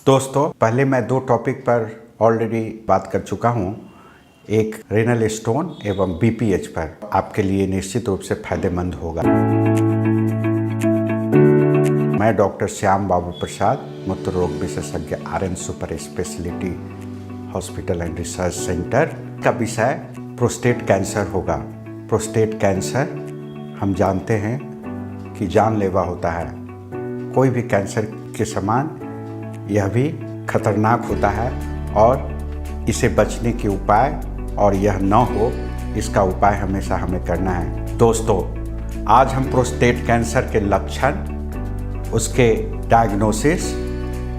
दोस्तों, पहले मैं दो टॉपिक पर ऑलरेडी बात कर चुका हूँ। एक रेनल स्टोन एवं बीपीएच पर आपके लिए निश्चित रूप से फायदेमंद होगा। मैं डॉक्टर श्याम बाबू प्रसाद, मूत्र रोग विशेषज्ञ RN super speciality hospital and research centre का विषय प्रोस्टेट कैंसर होगा। प्रोस्टेट कैंसर हम जानते हैं कि जानलेवा होता है। कोई भी कैंसर के समान यह भी खतरनाक होता है और इसे बचने के उपाय और यह न हो इसका उपाय हमेशा हमें करना है। दोस्तों, आज हम प्रोस्टेट कैंसर के लक्षण, उसके डायग्नोसिस,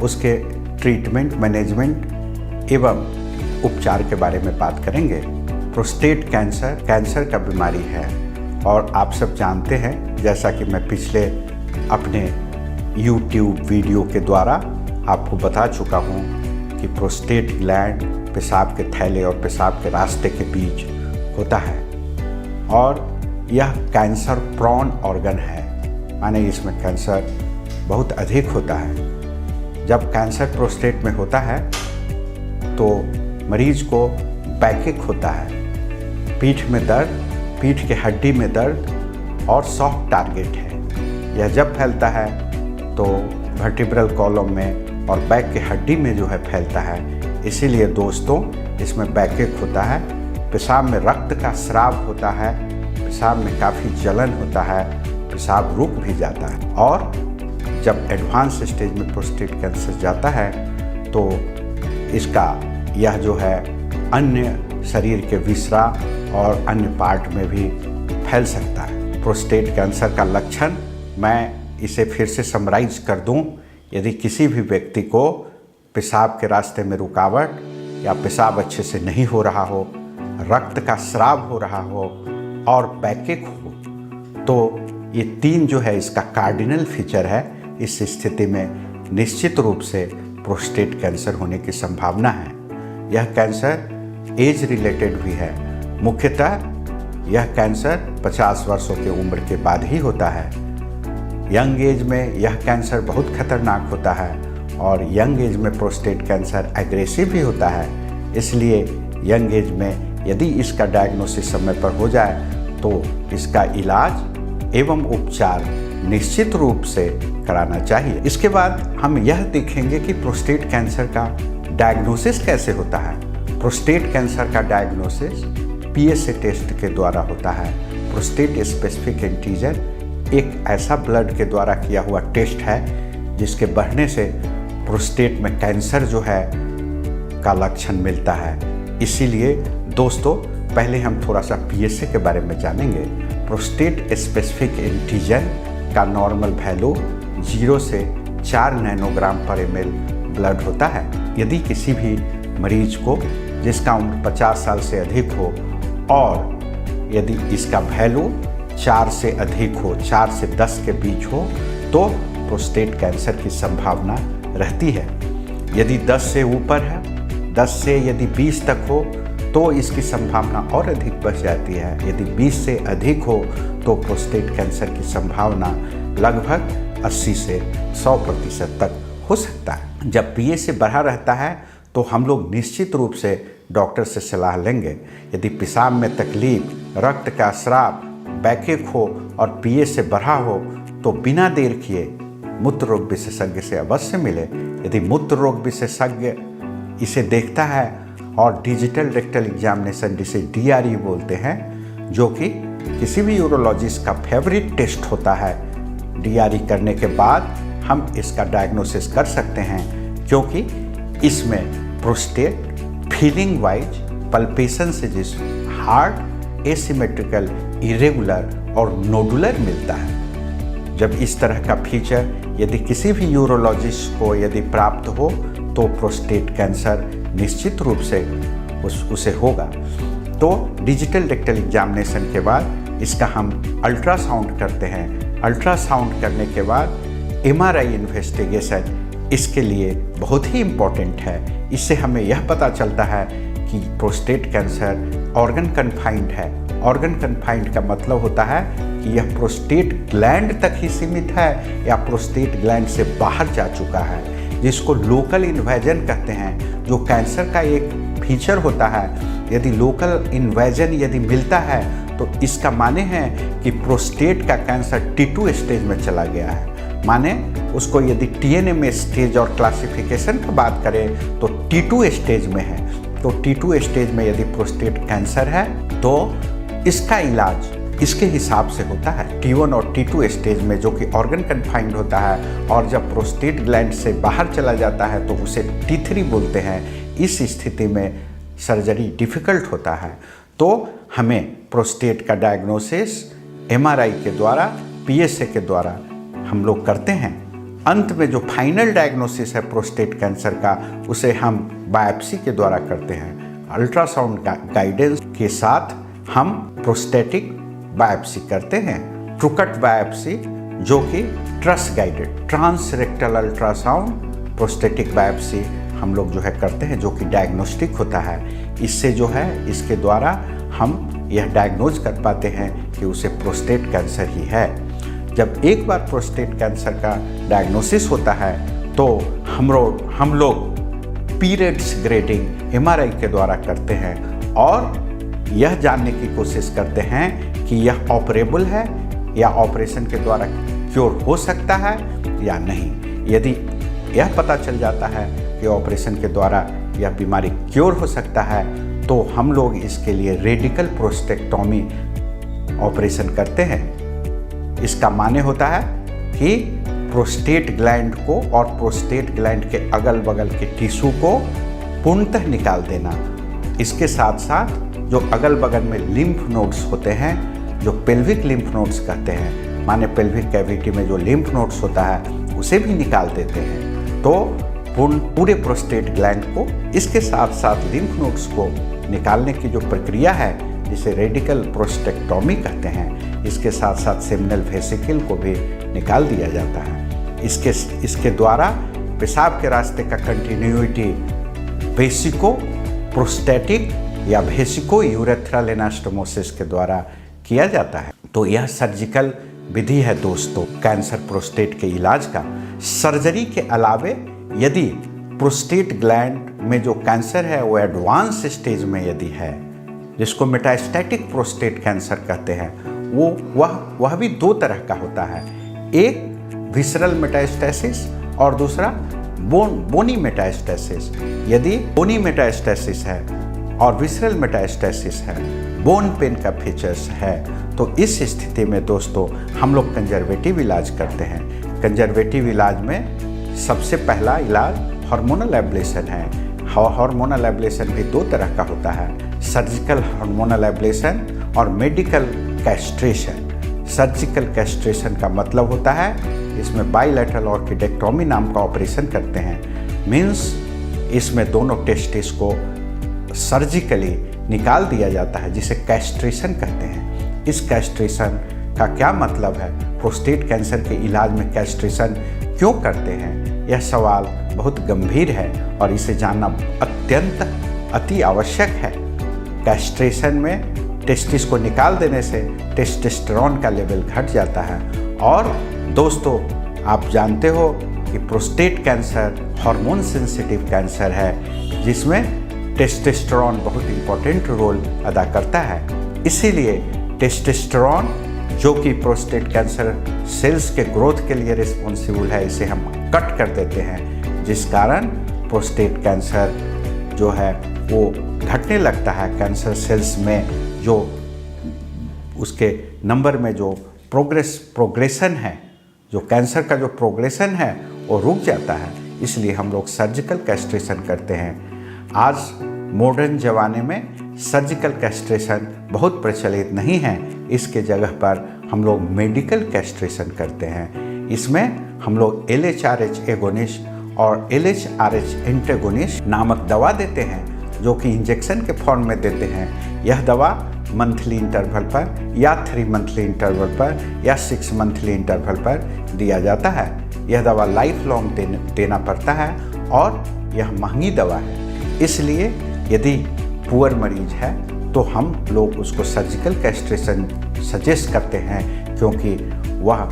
उसके ट्रीटमेंट, मैनेजमेंट एवं उपचार के बारे में बात करेंगे। प्रोस्टेट कैंसर का बीमारी है और आप सब जानते हैं, जैसा कि मैं पिछले अपने YouTube वीडियो के द्वारा आपको बता चुका हूँ कि प्रोस्टेट ग्लैंड पेशाब के थैले और पेशाब के रास्ते के बीच होता है और यह कैंसर प्रोन ऑर्गन है, माने इसमें कैंसर बहुत अधिक होता है। जब कैंसर प्रोस्टेट में होता है तो मरीज को बैकएक होता है, पीठ में दर्द, पीठ के हड्डी में दर्द और सॉफ्ट टारगेट है। यह जब फैलता है तो वर्टिब्रल कॉलम में और बैक के हड्डी में जो है फैलता है। इसीलिए दोस्तों, इसमें बैकएक होता है, पेशाब में रक्त का स्राव होता है, पेशाब में काफ़ी जलन होता है, पेशाब रुक भी जाता है। और जब एडवांस स्टेज में प्रोस्टेट कैंसर जाता है तो इसका यह जो है अन्य शरीर के विसरा और अन्य पार्ट में भी फैल सकता है। प्रोस्टेट कैंसर का लक्षण मैं इसे फिर से समराइज कर दूं। यदि किसी भी व्यक्ति को पेशाब के रास्ते में रुकावट या पेशाब अच्छे से नहीं हो रहा हो, रक्त का स्राव हो रहा हो और बैकएक हो, तो ये तीन जो है इसका कार्डिनल फीचर है। इस स्थिति में निश्चित रूप से प्रोस्टेट कैंसर होने की संभावना है। यह कैंसर एज रिलेटेड भी है। मुख्यतः यह कैंसर 50 वर्षों की उम्र के बाद ही होता है। यंग एज में यह कैंसर बहुत खतरनाक होता है और यंग एज में प्रोस्टेट कैंसर एग्रेसिव भी होता है। इसलिए यंग एज में यदि इसका डायग्नोसिस समय पर हो जाए तो इसका इलाज एवं उपचार निश्चित रूप से कराना चाहिए। इसके बाद हम यह देखेंगे कि प्रोस्टेट कैंसर का डायग्नोसिस कैसे होता है। प्रोस्टेट कैंसर का डायग्नोसिस PSA टेस्ट के द्वारा होता है। प्रोस्टेट स्पेसिफिक एंटीजन एक ऐसा ब्लड के द्वारा किया हुआ टेस्ट है जिसके बढ़ने से प्रोस्टेट में कैंसर जो है का लक्षण मिलता है। इसीलिए दोस्तों, पहले हम थोड़ा सा PSA के बारे में जानेंगे। प्रोस्टेट स्पेसिफिक एंटीजन का नॉर्मल वैल्यू 0 से 4 नैनोग्राम पर ml ब्लड होता है। यदि किसी भी मरीज को जिसका उम्र 50 साल से अधिक हो और यदि इसका वैल्यू 4 से अधिक हो, 4 से 10 के बीच हो, तो प्रोस्टेट कैंसर की संभावना रहती है। यदि 10 से ऊपर है, 10 से यदि 20 तक हो तो इसकी संभावना और अधिक बढ़ जाती है। यदि 20 से अधिक हो तो प्रोस्टेट कैंसर की संभावना लगभग 80 से 100% तक हो सकता है। जब PSA बढ़ा रहता है तो हम लोग निश्चित रूप से डॉक्टर से सलाह लेंगे। यदि पेशाब में तकलीफ, रक्त का स्राव, बैकएक हो और PSA बढ़ा हो तो बिना देर किए मूत्र रोग विशेषज्ञ से अवश्य मिले। यदि मूत्र रोग विशेषज्ञ इसे देखता है और डिजिटल रेक्टल एग्जामिनेशन, जिसे DRE बोलते हैं, जो कि किसी भी यूरोलॉजिस्ट का फेवरेट टेस्ट होता है, DRE करने के बाद हम इसका डायग्नोसिस कर सकते हैं, क्योंकि इसमें प्रोस्टेट फीलिंग वाइज पल्पेशन से जिस हार्ड, एसिमेट्रिकल, इरेगुलर और नोडुलर मिलता है। जब इस तरह का फीचर यदि किसी भी यूरोलॉजिस्ट को यदि प्राप्त हो तो प्रोस्टेट कैंसर निश्चित रूप से उसे होगा। तो डिजिटल रेक्टल एग्जामिनेशन के बाद इसका हम अल्ट्रासाउंड करते हैं। अल्ट्रासाउंड करने के बाद MRI इन्वेस्टिगेशन इसके लिए बहुत ही इम्पोर्टेंट है। इससे हमें यह पता चलता है कि प्रोस्टेट कैंसर ऑर्गन कन्फाइंड है। ऑर्गन कन्फाइंड का मतलब होता है कि यह प्रोस्टेट ग्लैंड तक ही सीमित है या प्रोस्टेट ग्लैंड से बाहर जा चुका है। जिसको लोकल इन्वेजन कहते हैं, जो कैंसर का एक फीचर होता है। यदि लोकल इन्वेजन यदि मिलता है तो इसका माने है कि प्रोस्टेट का कैंसर T2 स्टेज में चला गया है। माने उसको यदि TNM स्टेज और क्लासिफिकेशन की बात करें तो T2 स्टेज में है। तो T2 स्टेज में यदि प्रोस्टेट कैंसर है तो इसका इलाज इसके हिसाब से होता है। T1 और T2 स्टेज में जो कि ऑर्गन कन्फाइंड होता है और जब प्रोस्टेट ग्लैंड से बाहर चला जाता है तो उसे T3 बोलते हैं। इस स्थिति में सर्जरी डिफ़िकल्ट होता है। तो हमें प्रोस्टेट का डायग्नोसिस MRI के द्वारा, PSA के द्वारा हम लोग करते हैं। अंत में जो फाइनल डायग्नोसिस है प्रोस्टेट कैंसर का, उसे हम बायोप्सी के द्वारा करते हैं। अल्ट्रासाउंड गाइडेंस के साथ हम प्रोस्टेटिक बायोप्सी करते हैं। ट्रूकट बायोप्सी जो कि TRUS guided transrectal ultrasound prostatic biopsy हम लोग जो है करते हैं, जो कि डायग्नोस्टिक होता है। इससे जो है इसके द्वारा हम यह डायग्नोज कर पाते हैं कि उसे प्रोस्टेट कैंसर ही है। जब एक बार प्रोस्टेट कैंसर का डायग्नोसिस होता है तो हम लोग पीरियड्स ग्रेडिंग MRI के द्वारा करते हैं और यह जानने की कोशिश करते हैं कि यह ऑपरेबल है या ऑपरेशन के द्वारा क्योर हो सकता है या नहीं। यदि यह पता चल जाता है कि ऑपरेशन के द्वारा यह बीमारी क्योर हो सकता है तो हम लोग इसके लिए रेडिकल प्रोस्टेक्टोमी ऑपरेशन करते हैं। इसका माने होता है कि प्रोस्टेट ग्लैंड को और प्रोस्टेट ग्लैंड के अगल बगल के टिश्यू को पूर्णतः निकाल देना। इसके साथ साथ जो अगल बगल में लिम्फ नोड्स होते हैं, जो पेल्विक लिम्फ नोड्स कहते हैं, माने पेल्विक कैविटी में जो लिम्फ नोड्स होता है उसे भी निकाल देते हैं। तो पूरे प्रोस्टेट ग्लैंड को, इसके साथ साथ लिम्फ नोड्स को निकालने की जो प्रक्रिया है जिसे रेडिकल प्रोस्टेक्टोमी कहते हैं, इसके साथ साथ सेमिनल वेसिकल को भी निकाल दिया जाता है। इसके द्वारा पेशाब के रास्ते का कंटिन्यूटी वेसिको प्रोस्टेटिक या वेसिको यूरेथ्रल एनास्टोमोसिस के द्वारा किया जाता है। तो यह सर्जिकल विधि है दोस्तों कैंसर प्रोस्टेट के इलाज का। सर्जरी के अलावे यदि प्रोस्टेट ग्लैंड में जो कैंसर है वो एडवांस स्टेज में यदि है, जिसको मेटास्टैटिक प्रोस्टेट कैंसर कहते हैं, वह भी दो तरह का होता है। एक विसरल मेटास्टेसिस और दूसरा बोनी मेटास्टेसिस। यदि बोनी मेटास्टेसिस है और विसरल मेटास्टेसिस है, बोन पेन का फीचर्स है, तो इस स्थिति में दोस्तों हम लोग कंजर्वेटिव इलाज करते हैं। कंजर्वेटिव इलाज में सबसे पहला इलाज हार्मोनल एब्लेशन है। हार्मोनल एब्लेशन भी दो तरह का होता है, सर्जिकल हार्मोनल एब्लेशन और मेडिकल कैस्ट्रेशन। सर्जिकल कैस्ट्रेशन का मतलब होता है इसमें बाइलेटरल ऑर्किडेक्टोमी नाम का ऑपरेशन करते हैं। मीन्स इसमें दोनों टेस्टिस को सर्जिकली निकाल दिया जाता है, जिसे कैस्ट्रेशन कहते हैं। इस कैस्ट्रेशन का क्या मतलब है, प्रोस्टेट कैंसर के इलाज में कैस्ट्रेशन क्यों करते हैं, यह सवाल बहुत गंभीर है और इसे जानना अत्यंत अति आवश्यक है। कैस्ट्रेशन में टेस्टिस को निकाल देने से टेस्टोस्टेरोन का लेवल घट जाता है। और दोस्तों आप जानते हो कि prostate cancer hormone sensitive cancer है, जिसमें टेस्टोस्टेरोन बहुत इंपॉर्टेंट रोल अदा करता है। इसीलिए टेस्टोस्टेरोन जो कि प्रोस्टेट कैंसर सेल्स के ग्रोथ के लिए रिस्पॉन्सिबल है, इसे हम कट कर देते हैं, जिस कारण प्रोस्टेट कैंसर जो है वो घटने लगता है। कैंसर सेल्स में जो उसके नंबर में जो प्रोग्रेशन है, जो कैंसर का जो प्रोग्रेशन है वो रुक जाता है। इसलिए हम लोग सर्जिकल कैस्ट्रेशन करते हैं। आज मॉडर्न ज़माने में सर्जिकल कैस्ट्रेशन बहुत प्रचलित नहीं है, इसके जगह पर हम लोग मेडिकल कैस्ट्रेशन करते हैं। इसमें हम लोग LHRH एगोनिस्ट और LHRH एंटेगोनिस्ट नामक दवा देते हैं, जो कि इंजेक्शन के फॉर्म में देते हैं। यह दवा मंथली इंटरवल पर या 3 मंथली इंटरवल पर या 6 मंथली इंटरवल पर दिया जाता है। यह दवा लाइफ लॉन्ग देना पड़ता है और यह महंगी दवा है। इसलिए यदि पुअर मरीज है तो हम लोग उसको सर्जिकल कैस्ट्रेशन सजेस्ट करते हैं, क्योंकि वह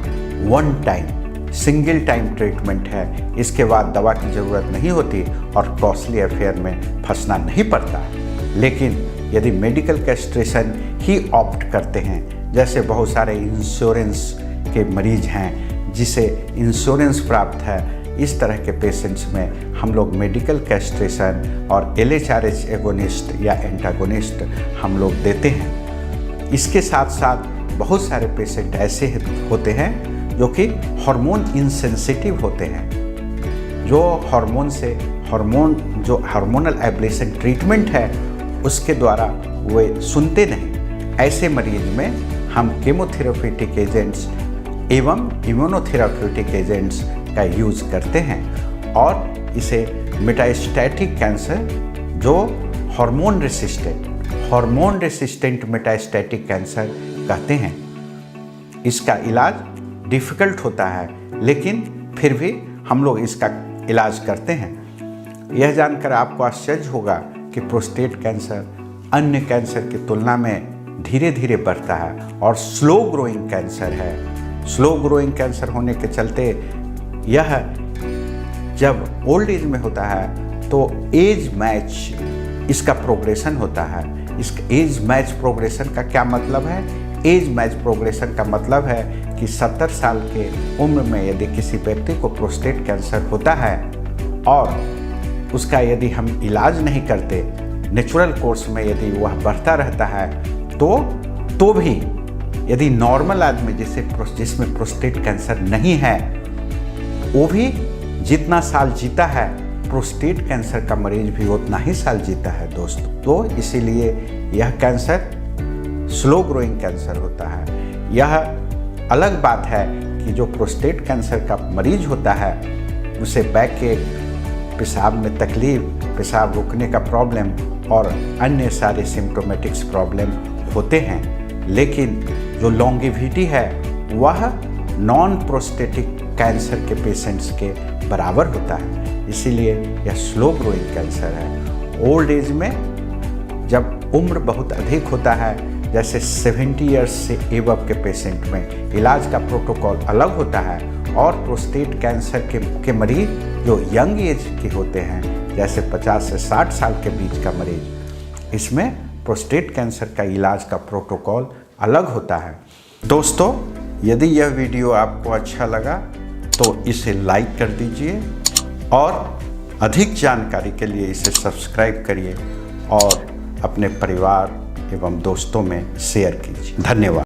1 टाइम सिंगल टाइम ट्रीटमेंट है, इसके बाद दवा की ज़रूरत नहीं होती और कॉस्टली अफेयर में फंसना नहीं पड़ता। लेकिन यदि मेडिकल कैस्ट्रेशन ही ऑप्ट करते हैं, जैसे बहुत सारे इंश्योरेंस के मरीज हैं जिसे इंश्योरेंस प्राप्त है, इस तरह के पेशेंट्स में हम लोग मेडिकल कैस्ट्रेशन और LHRH एगोनिस्ट या एंटागोनिस्ट हम लोग देते हैं। इसके साथ साथ बहुत सारे पेशेंट ऐसे होते हैं जो कि हार्मोन इनसेंसिटिव होते हैं, जो हार्मोनल एब्लेशन ट्रीटमेंट है उसके द्वारा वे सुनते नहीं। ऐसे मरीज में हम केमोथेरेप्यूटिक एजेंट्स एवं इम्यूनोथेरेप्यूटिक एजेंट्स का यूज़ करते हैं और इसे मेटास्टैटिक कैंसर, जो हार्मोन रेसिस्टेंट मेटास्टैटिक कैंसर कहते हैं। इसका इलाज डिफ़िकल्ट होता है, लेकिन फिर भी हम लोग इसका इलाज करते हैं। यह जानकर आपको आश्चर्य होगा कि प्रोस्टेट कैंसर अन्य कैंसर की तुलना में धीरे धीरे बढ़ता है और स्लो ग्रोइंग कैंसर है। स्लो ग्रोइंग कैंसर होने के चलते यह जब ओल्ड एज में होता है तो एज मैच इसका प्रोग्रेशन होता है। इस एज मैच प्रोग्रेशन का क्या मतलब है? एज मैच प्रोग्रेशन का मतलब है कि 70 साल के उम्र में यदि किसी व्यक्ति को प्रोस्टेट कैंसर होता है और उसका यदि हम इलाज नहीं करते, नेचुरल कोर्स में यदि वह बढ़ता रहता है तो भी यदि नॉर्मल आदमी जिसमें प्रोस्टेट कैंसर नहीं है वो भी जितना साल जीता है, प्रोस्टेट कैंसर का मरीज भी उतना ही साल जीता है दोस्तों। तो इसीलिए यह कैंसर स्लो ग्रोइंग कैंसर होता है। यह अलग बात है कि जो प्रोस्टेट कैंसर का मरीज होता है उसे बैकएक, पेशाब में तकलीफ, पेशाब रुकने का प्रॉब्लम और अन्य सारे सिम्टोमेटिक्स प्रॉब्लम होते हैं, लेकिन जो लॉन्गेविटी है वह नॉन प्रोस्टेटिक कैंसर के पेशेंट्स के बराबर होता है। इसीलिए यह स्लो ग्रोइंग कैंसर है। ओल्ड एज में जब उम्र बहुत अधिक होता है, जैसे 70 इयर्स से एबव के पेशेंट में इलाज का प्रोटोकॉल अलग होता है और प्रोस्टेट कैंसर के मरीज जो यंग एज के होते हैं, जैसे 50 से 60 साल के बीच का मरीज, इसमें प्रोस्टेट कैंसर का इलाज का प्रोटोकॉल अलग होता है। दोस्तों, यदि यह वीडियो आपको अच्छा लगा तो इसे लाइक कर दीजिए और अधिक जानकारी के लिए इसे सब्सक्राइब करिए और अपने परिवार एवं दोस्तों में शेयर कीजिए। धन्यवाद।